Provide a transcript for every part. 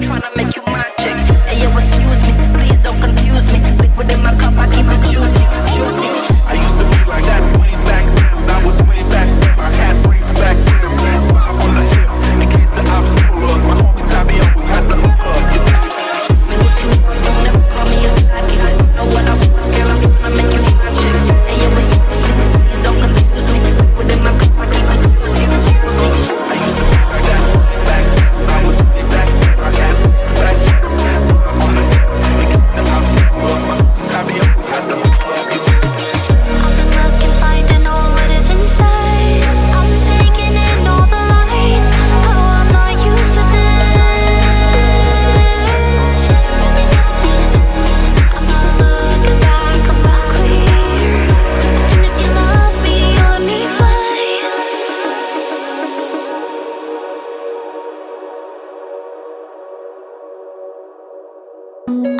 tryna make you my chick. Hey yo, excuse me, please don't confuse me. Liquid in my cup, I keep it juicy, juicy. I used to be like that way back then. I was way back then. I had braids back then. Red five on the hip. In case the ops pull up, my homie Tabby always had the hook up. Me what you want, don't ever call me a side chick. Know what I want, girl, I'm tryna make you my chick. Hey yo, excuse me, please don't confuse me. Liquid in my cup, I keep it juicy, juicy. I used to be like that way back then. I was way back then. I had braids back then. Red five on the hip. In case the ops pull up, my homie Tabby always had the hook up. I've been looking, finding all what is inside. I'm taking in all the lights. Oh, I'm not used to this. I'm not looking back, I'm not clear. And if you love me, you let me fly.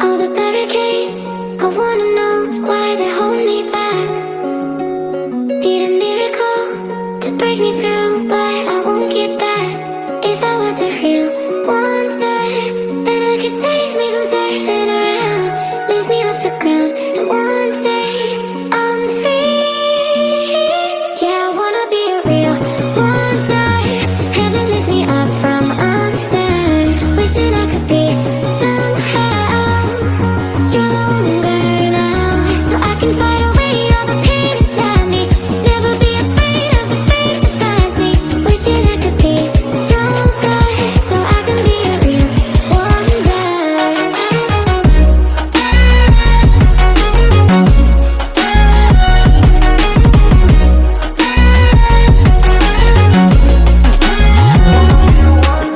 All the barricades, I wanna know why they hold me back. Need a miracle to break me through, but I won't get that. If I wasn't real one day, then I could save me from turning around. Lift me off the ground, and one day I'm free. Yeah, I wanna be a real one day. Heaven lift me up from undone. Wishing I could be somehow stronger now, so I can fight away all the pain inside me. Never be afraid of the fate that finds me. Wishing I could be stronger, so I can be a real one day.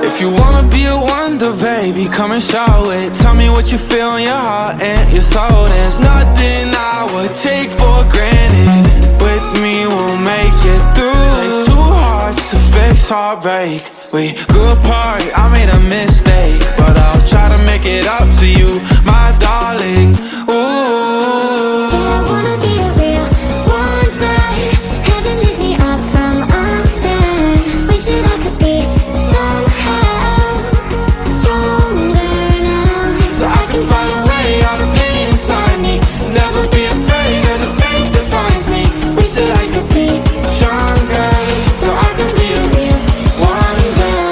If you wanna be a wonder, baby, come and show it. Tell me what you feel in your heart and your soul. There's nothing I would take for granted. With me, we'll make it through. Takes two hearts to fix heartbreak. We grew apart, I made a mistake, but I'll try to make it up to you, my darling. Ooh. I wanna be a real one day. Heaven lift me up from undone. Wishing I could be somehow stronger now, So I can fight away all the pain inside me. Never be afraid of the fate that finds me. Wish that I could be stronger, so I can be a real one day.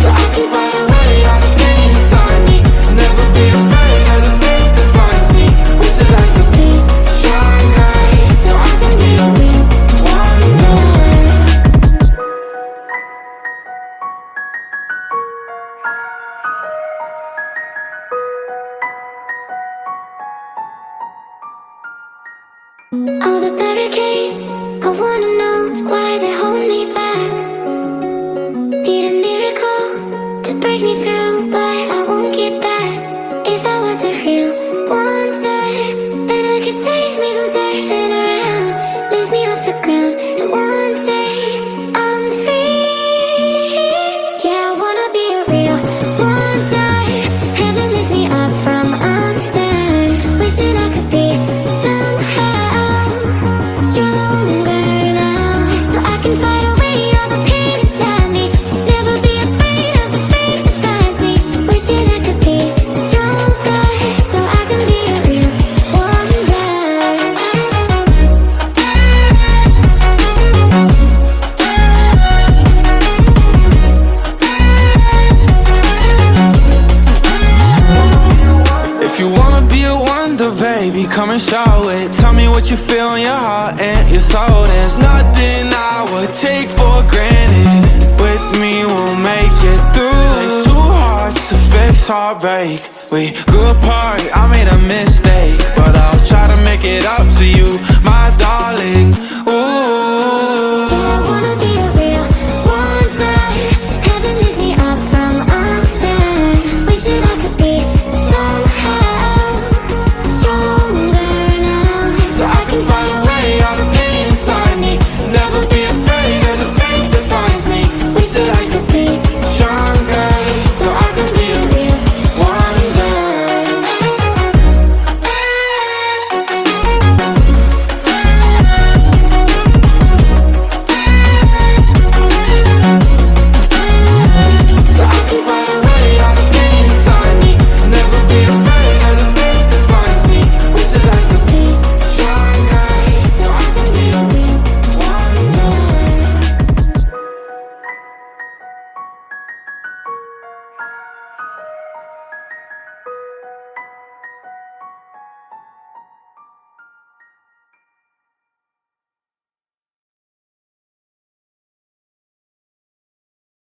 So I can fight away all the pain inside me. Never be afraid of the fate that finds me. Wish that I could be stronger, so I can be a real one day. all the barricades. I wanna know why they hold me back. Need a miracle to break me through, but I won't get that. If I wasn't real one day, then I could save me from turning around. Lift me off the ground, and one day I'm free. Yeah, I wanna be a real one day. Heaven lift me up from undone. Wishing I could be somehow stronger now, so I can fight away all the pain inside me. Never be afraid of the fate that finds me. Wishing I could be stronger, so I can be a real one day. If you wanna be a wonder, baby, come and show it. Tell me what you feel in your heart and your soul. There's nothing I would take for granted. With me, we'll make it through. Takes two hearts to fix heartbreak. We grew apart, I made a mistake, but I'll try to make it up to you, my darling. Ooh.